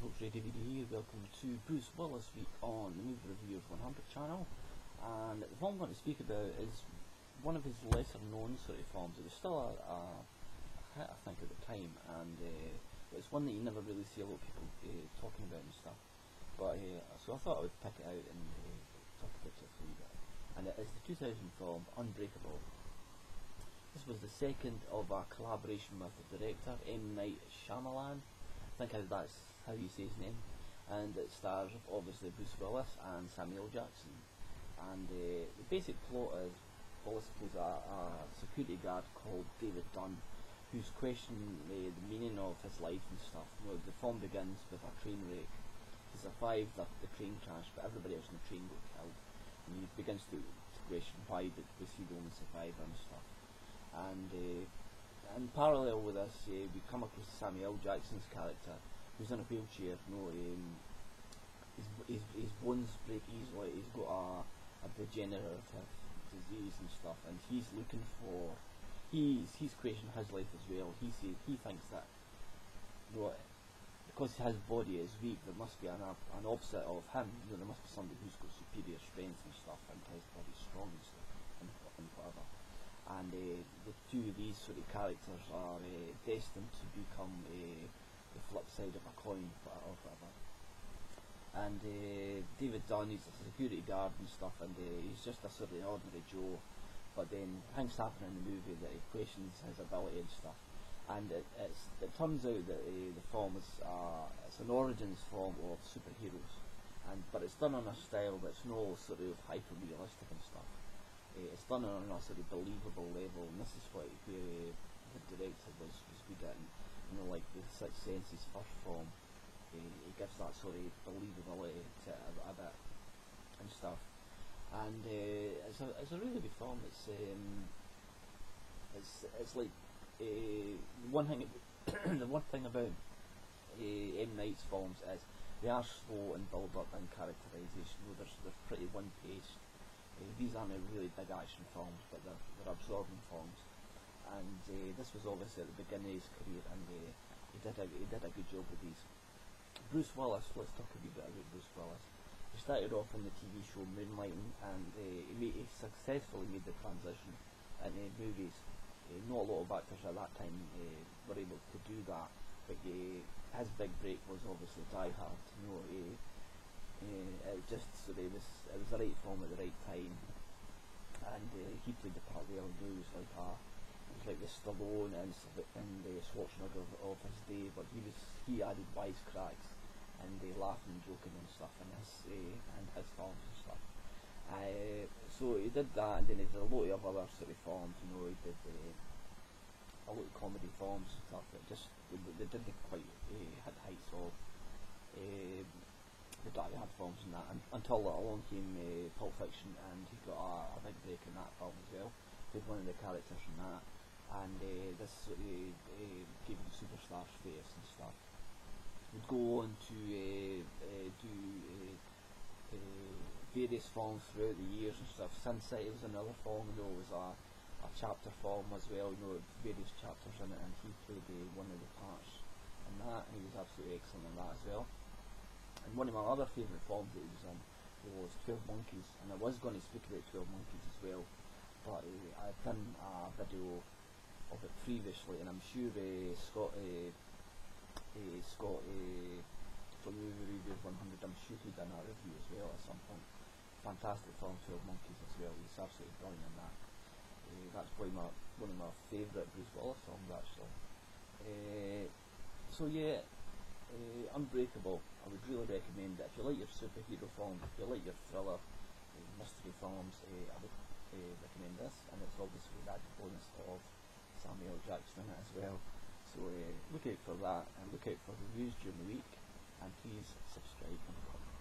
folks, Ray DVD here. Welcome to Bruce Willis Week on the Movie Reviewers 100 channel. And the film I'm going to speak about is one of his lesser known sort of films. It was still a hit, I think, at the time, and it's one that you never really see a lot of people talking about and stuff. But so I thought I would pick it out and talk about it for you guys. And it is the 2000 film Unbreakable. This was the second of a collaboration with the director M. Night Shyamalan. I think that's how you say his name. And it stars obviously Bruce Willis and Samuel Jackson. And the basic plot is Willis plays a security guard called David Dunn, who's questioning the meaning of his life and stuff. You know, the film begins with a train wreck. He survived the train crash, but everybody else in the train got killed. And he begins to question why was he the only survivor and stuff. And in parallel with this, we come across Samuel Jackson's character, who's in a wheelchair. You know, his bones break easily. He's got a degenerative disease and stuff, and he's looking for. He's questioning his life as well. He thinks that, you know, because his body is weak, there must be an opposite of him. You know, there must be somebody who's got superior strength and stuff, and his body's strong and stuff, and whatever. And the two of these sort of characters are destined to become the flip side of a coin, or whatever. And David Dunn, he's a security guard and stuff, and he's just a sort of ordinary Joe. But then things happen in the movie that he questions his ability and stuff. And it turns out that the film is it's an origins film of superheroes, but it's done on a style that's no sort of hyper realistic and stuff. It's done on a sort of believable level, and this is what the director was good at. You know, like the Sixth Sense's first film, he gives that sort of believability to it a bit and stuff. And it's a really good film. It's like one thing. The one thing about M. Night's films is they are slow in build up and characterisation. You know, they're pretty one paced. These aren't really big action films, but they're absorbing films. And this was obviously at the beginning of his career, and he did a good job with these. Bruce Willis. Let's talk a wee bit about Bruce Willis. He started off on the TV show Moonlighting, and he successfully made the transition into movies. Not a lot of actors at that time were able to do that, but his big break was obviously Die Hard. You know, it was the right film at the right time, and he played the part well. He was like the Stallone and the Schwarzenegger of his day, but he added wisecracks and laughing and joking and stuff in his films and stuff. So he did that, and then he did a lot of other sort of films. You know, he did a lot of comedy films and stuff that they didn't quite hit heights of the Die Hard films and that, until along came Pulp Fiction, and he got a big break in that film as well. Played one of the characters in that, and this sort of gave him superstar status and stuff. Would go on to do various films throughout the years and stuff. Sin City was another film. You know, it was a chapter film as well. You know, various chapters in it, and he played one of the parts in that, and he was absolutely excellent in that as well. And one of my other favourite films that he was in was 12 Monkeys, and I was going to speak about 12 Monkeys as well, but I've done a video of it previously, and I'm sure Scott from Movie Reviewers 100, I'm sure he done a review as well at some point. Fantastic film, 12 Monkeys as well. He's absolutely brilliant in that. That's probably one of my favourite Bruce Willis films actually. So yeah, Unbreakable, I would really recommend it. If you like your superhero films, if you like your thriller, mystery films, I would recommend this. And it's obviously that bonus of Samuel Jackson in it as well. So look out for that, and look out for reviews during the week, and please subscribe and comment.